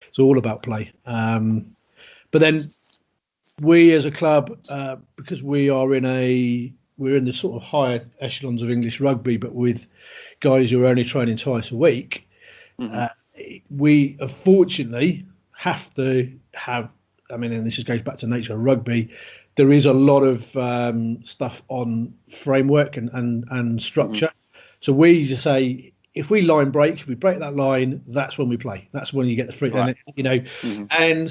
It's all about play. But then we as a club, because we're in the sort of higher echelons of English rugby, but with guys who are only training twice a week, we unfortunately have to have. I mean, and this just goes back to nature of rugby. There is a lot of stuff on framework and structure. So we just say, if we line break, if we break that line, that's when we play. That's when you get the free, right. And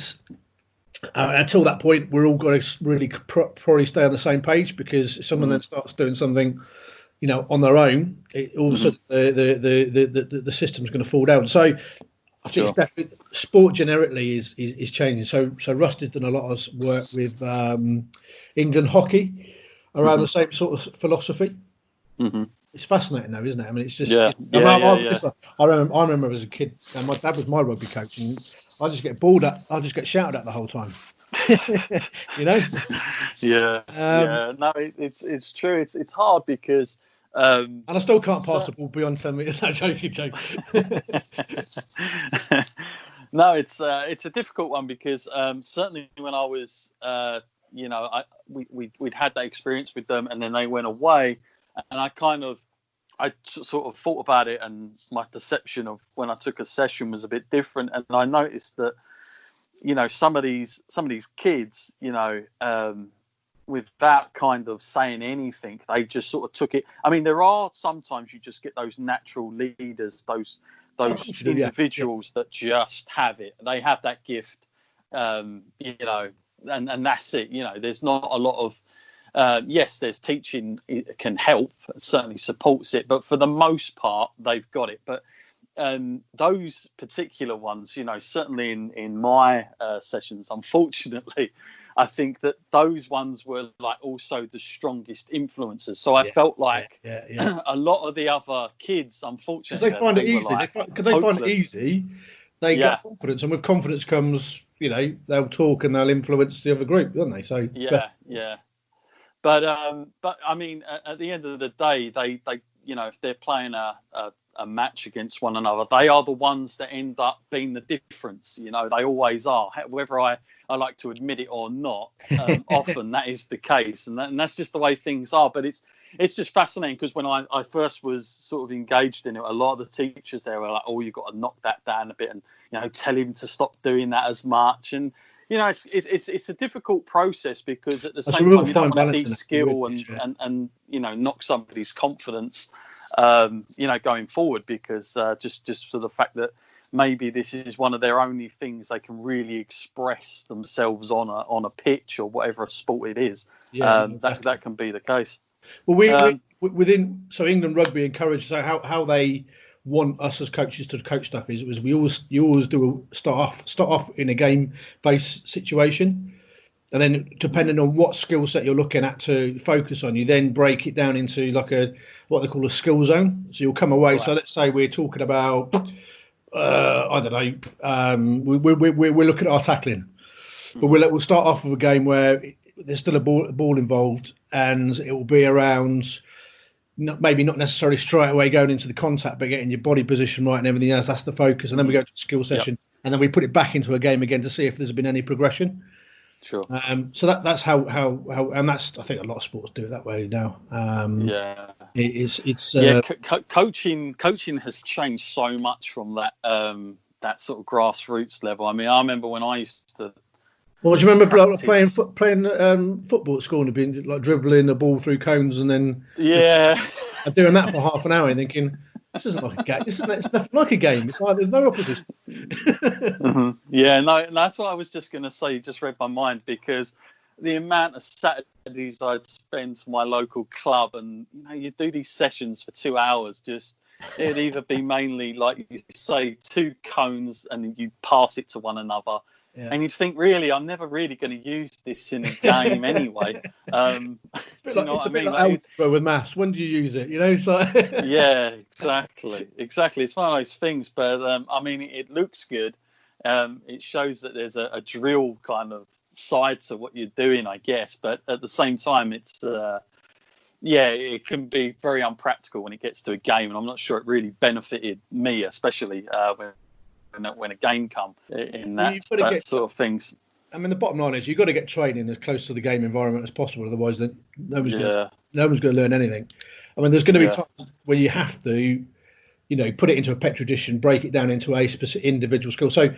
until that point, we're all got to really probably stay on the same page, because if someone then starts doing something, on their own, all of a sudden the system's going to fall down. So I think it's definitely sport generically is changing. So Rust has done a lot of work with England hockey around the same sort of philosophy. It's fascinating though, isn't it? I mean, it's just I remember as a kid, and my dad was my rugby coach, and I just get I just get shouted at the whole time. No, it's true. It's hard because and I still can't pass a ball beyond 10 meters. No, joking. No, it's a difficult one because certainly when I was we'd had that experience with them, and then they went away, and I sort of thought about it, and my perception of when I took a session was a bit different, and I noticed that some of these kids, without kind of saying anything, they just sort of took it. I mean, there are sometimes you just get those natural leaders, those individuals that just have it. They have that gift, and that's it. There's not a lot of yes, there's teaching, it can help, it certainly supports it, but for the most part they've got it. But those particular ones, certainly in my sessions, unfortunately, I think that those ones were like also the strongest influences. So I felt like a lot of the other kids, unfortunately, they find it easy. They find it easy. They get confidence, and with confidence comes, they'll talk and they'll influence the other group, don't they? So yeah. But I mean, at the end of the day, they if they're playing a match against one another, they are the ones that end up being the difference. They always are, whether I like to admit it or not. Often that is the case, and that's just the way things are. But it's just fascinating, because when I first was sort of engaged in it, a lot of the teachers there were like, "Oh, you've got to knock that down a bit, and tell him to stop doing that as much." And it's a difficult process, because at the same time you don't want to de-skill and knock somebody's confidence, going forward, because just for the fact that maybe this is one of their only things they can really express themselves on a pitch or whatever sport it is. That can be the case. Well, England Rugby encourages how they want us as coaches to coach stuff is you always do start off in a game based situation, and then depending on what skill set you're looking at to focus on, you then break it down into like what they call a skill zone. So you'll come away. Right. So let's say we're talking about I don't know, we're looking at our tackling, but we'll start off with a game where there's still a ball involved, and it will be around maybe not necessarily straight away going into the contact, but getting your body position right and everything else. That's the focus. And then we go to the skill session, and then we put it back into a game again to see if there's been any progression. Sure. So that's how and that's, I think a lot of sports do it that way now. Coaching has changed so much from that sort of grassroots level. I mean, I remember when I used to. Well, do you remember playing football at school and being like dribbling the ball through cones and then doing that for half an hour and thinking, this isn't like a game. It's nothing like a game. It's like there's no opposition. Yeah, no, that's what I was just going to say. You just read my mind, because the amount of Saturdays I'd spend for my local club, and you do these sessions for 2 hours. It'd either be mainly, like you say, 2 cones, and you pass it to one another. Yeah. And you'd think, really, I'm never really going to use this in a game anyway. It's a bit like algebra with maths. When do you use it? It's like yeah, exactly. It's one of those things. But I mean, it looks good. It shows that there's a drill kind of side to what you're doing, I guess. But at the same time, it's it can be very unpractical when it gets to a game, and I'm not sure it really benefited me, especially when when a game come in Well, that, you've got to that get sort of things. I mean, the bottom line is you've got to get training as close to the game environment as possible. Otherwise, then no one's going to learn anything. I mean, there's going to be times when you have to, put it into a petri dish and break it down into a specific individual skill. So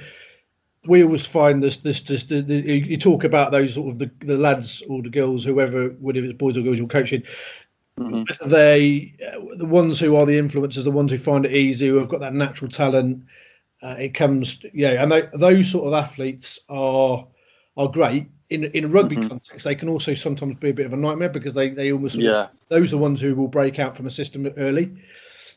we always find this you talk about those sort of the lads or the girls, whoever, whether it's boys or girls you're coaching. Mm-hmm. The ones who are the influencers, the ones who find it easy, who have got that natural talent. It comes, and those sort of athletes are great in a rugby context. They can also sometimes be a bit of a nightmare because they almost those are the ones who will break out from a system early.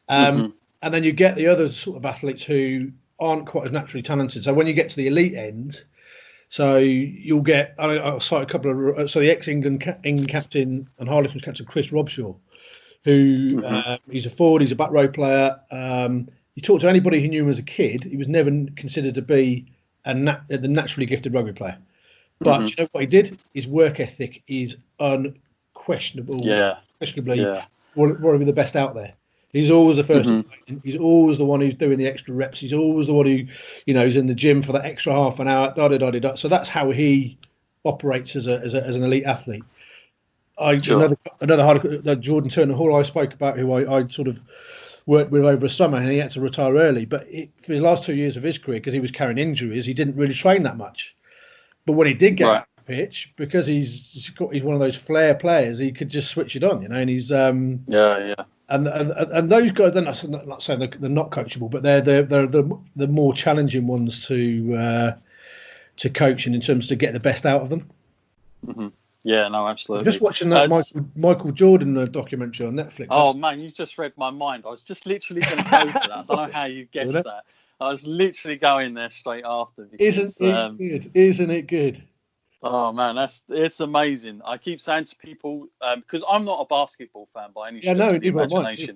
And then you get the other sort of athletes who aren't quite as naturally talented. So when you get to the elite end, so you'll get, I'll cite a couple of, so the ex-England captain and Harlequins captain Chris Robshaw, who he's a forward, he's a back row player. You talk to anybody who knew him as a kid, he was never considered to be the naturally gifted rugby player. But do you know what he did? His work ethic is unquestionable. Questionably one of the best out there. He's always the first. He's always the one who's doing the extra reps. He's always the one who, is in the gym for that extra half an hour. So that's how he operates as an elite athlete. Another article, Jordan Turner Hall I spoke about, who I sort of worked with over a summer, and he had to retire early. But for the last 2 years of his career, because he was carrying injuries, he didn't really train that much. But when he did get out the pitch, because he's one of those flair players, he could just switch it on, and he's And those guys, I'm not saying they're not coachable, but they're the more challenging ones to coach and in terms to get the best out of them. Mm-hmm. Yeah, no, absolutely. I'm just watching that Michael Jordan documentary on Netflix. Oh man, you just read my mind. I was just literally going to go to that. I don't know how you guessed that. I was literally going there straight after. Because, Isn't it good? Oh man, it's amazing. I keep saying to people, because I'm not a basketball fan by any stretch of the imagination.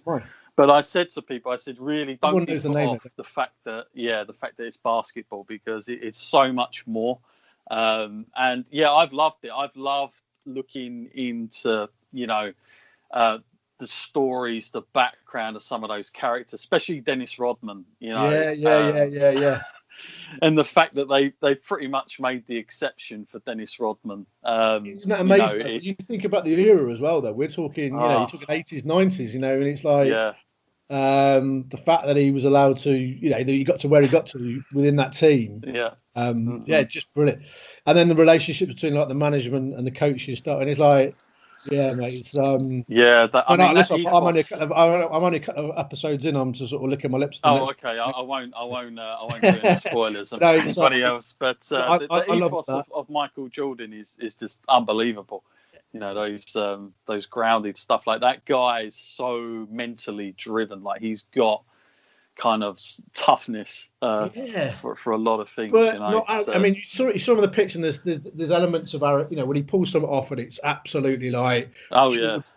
But I said to people, really don't be put off the fact that it's basketball, because it's so much more. And I've loved it. I've loved looking into, the stories, the background of some of those characters, especially Dennis Rodman, Yeah. And the fact that they pretty much made the exception for Dennis Rodman. Isn't that amazing? You think about the era as well, though. We're talking, you're talking 80s, 90s, and it's like the fact that he was allowed to, that he got to where he got to within that team. Just brilliant. And then the relationship between like the management and the coaches starting. It's like, mate. It's I'm only a couple of episodes in. I'm just sort of licking my lips. Okay. I won't do any spoilers of anybody else. But the ethos of Michael Jordan is just unbelievable. Those grounded stuff, like that guy is so mentally driven. Like he's got kind of toughness for a lot of things. But you saw some of the pics, and there's elements of our, when he pulls something off, and it's absolutely like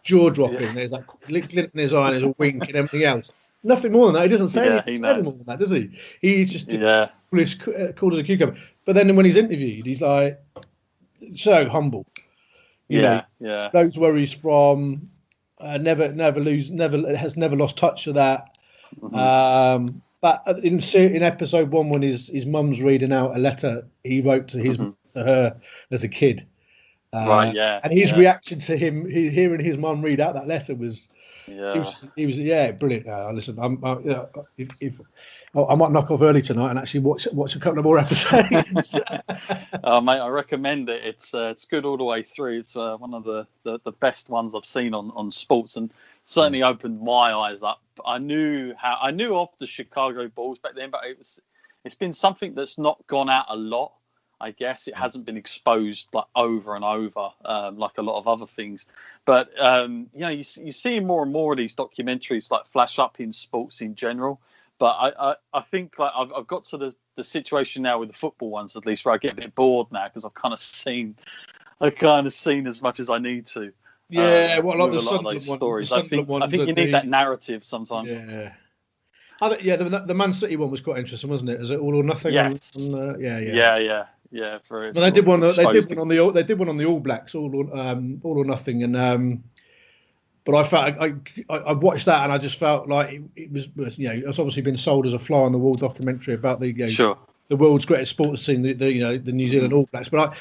jaw dropping. Yeah. There's that glint in his eye, and there's a wink and everything else. Nothing more than that. He doesn't say anything more than that, does he? He's just cool as a cucumber. But then when he's interviewed, he's like so humble. Those where he's from, has never lost touch of that. But in episode 1, when his mum's reading out a letter he wrote to her as a kid, and his reaction to him hearing his mum read out that letter was. He was brilliant. Listen, I might knock off early tonight and actually watch a couple of more episodes. Mate, I recommend it. It's good all the way through. It's one of the best ones I've seen on sports, and certainly opened my eyes up. I knew of the Chicago Bulls back then, but it's been something that's not gone out a lot. I guess it hasn't been exposed like over and over, like a lot of other things. But you see more and more of these documentaries like flash up in sports in general. But I think like I've got to the situation now with the football ones, at least, where I get a bit bored now because I've kind of seen as much as I need to. Yeah, well, like a lot of those stories. I think you need that narrative sometimes. Yeah. The Man City one was quite interesting, wasn't it? Is it all or nothing? Yes. Yeah. They did one on the All Blacks, all or nothing, and but I felt I watched that and I just felt like it was it's obviously been sold as a fly on the wall documentary about the Sure. the world's greatest sports team, the New Zealand All Blacks, but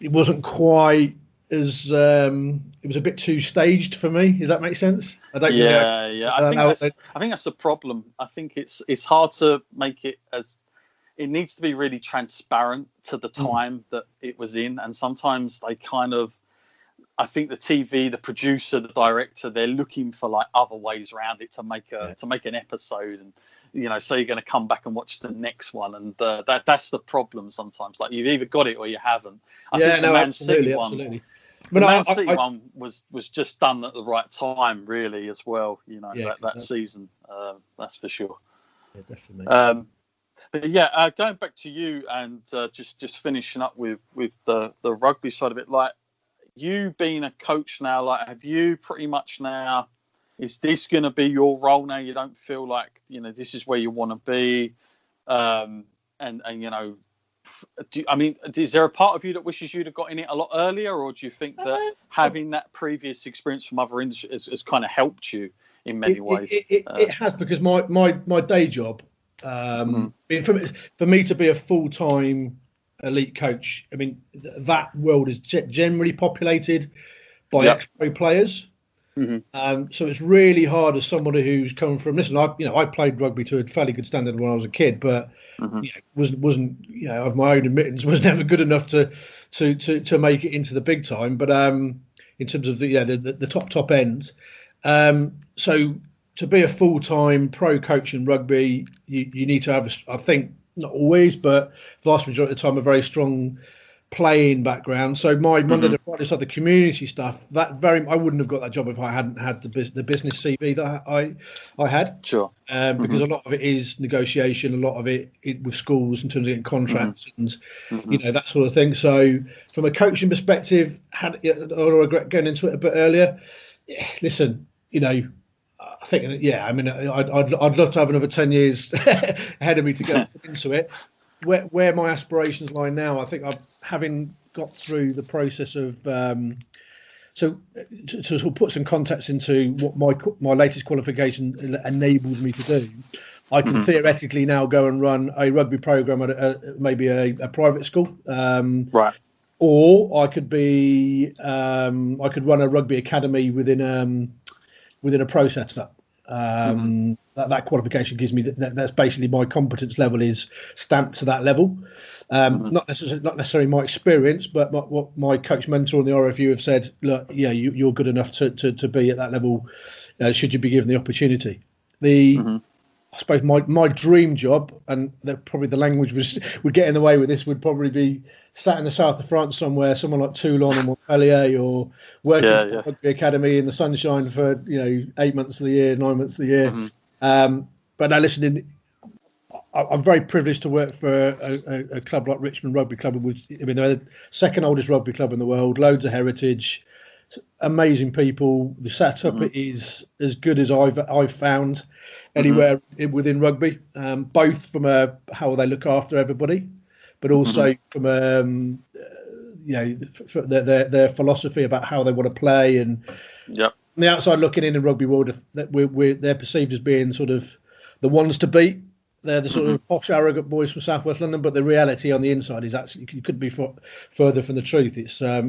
it wasn't quite as it was a bit too staged for me. Does that make sense? I don't. I think that's the problem. I think it's hard to make it as. It needs to be really transparent to the time that it was in, and sometimes they kind of. I think the TV, the producer, the director, they're looking for like other ways around it to make an episode, and so you're going to come back and watch the next one, and that's the problem sometimes. Like you've either got it or you haven't. I think the Man City one was just done at the right time, really, as well. That season, that's for sure. Yeah, definitely. But yeah, going back to you and just finishing up with the rugby side of it, like you being a coach now, like have you pretty much now? Is this going to be your role now? You don't feel like this is where you want to be, is there a part of you that wishes you'd have got in it a lot earlier, or do you think that having that previous experience from other industries has kind of helped you in many ways? It has, because my day job, for me to be a full-time elite coach, I mean that world is generally populated by ex-pro players. So it's really hard as somebody who's coming from. Listen, I played rugby to a fairly good standard when I was a kid, but wasn't of my own admittance was never good enough to make it into the big time. But in terms of the top end, so to be a full-time pro coach in rugby, you need to have, I think, not always, but vast majority of the time, a very strong playing background. So my Monday to Friday side, the community stuff, I wouldn't have got that job if I hadn't had the business CV that I had. Sure. Because a lot of it is negotiation, a lot of it with schools in terms of getting contracts and that sort of thing. So from a coaching perspective, I regret going into it a bit earlier. Listen, I think, I mean, I'd love to have another 10 years ahead of me to go into it. Where my aspirations lie now, I think having got through the process of so to sort of put some context into what my latest qualification enables me to do, I can theoretically now go and run a rugby program at maybe a private school, right? Or I could run a rugby academy within a pro setup. That qualification gives me that's basically my competence level is stamped to that level. Not necessarily my experience, but what my coach mentor and the RFU have said. Look, you're good enough to be at that level. Should you be given the opportunity? I suppose my dream job, and probably the language would get in the way with this, would probably be sat in the south of France somewhere, someone like Toulon or Montpellier, or working at the rugby academy in the sunshine for 8 months of the year, 9 months of the year. But now listen, I'm very privileged to work for a club like Richmond Rugby Club, which they're the second oldest rugby club in the world, loads of heritage, amazing people. The setup is as good as I've found anywhere within rugby, both from how they look after everybody, but also from their philosophy about how they want to play. And from the outside looking in the rugby world, that they're perceived as being sort of the ones to beat. They're the sort of posh, arrogant boys from South West London, but the reality on the inside is actually you couldn't be further from the truth. It's a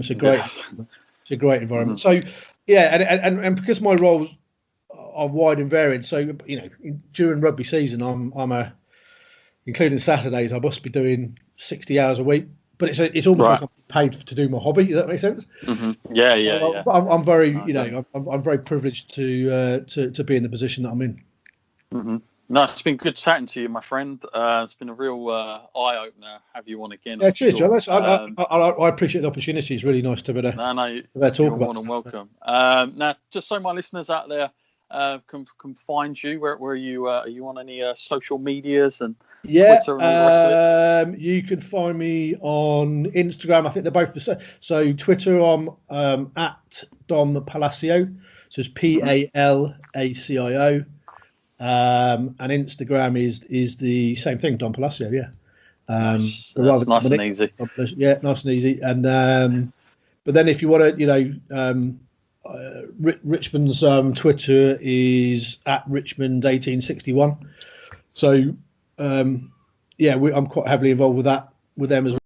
great environment. So and because my roles are wide and varied, so during rugby season, I'm including Saturdays, I must be doing 60 hours a week. But it's almost like I'm paid to do my hobby. Does that make sense? Yeah. I'm very I'm very privileged to be in the position that I'm in. No, it's been good chatting to you, my friend. It's been a real eye-opener. Have you on again? Yeah, cheers, John. I appreciate the opportunity. It's really nice to be there. You're more than welcome. Now, just so my listeners out there can find you, where are you on any social medias and Twitter and all the rest of it? You can find me on Instagram. I think they're both the same. So Twitter, I'm at Dom Palacio. So it's Palacio. And Instagram is the same thing, Dom Palacio. Nice. That's nice and easy. Yeah, nice and easy. And but then if you want to, Richmond's Twitter is at Richmond1861. So I'm quite heavily involved with them as well.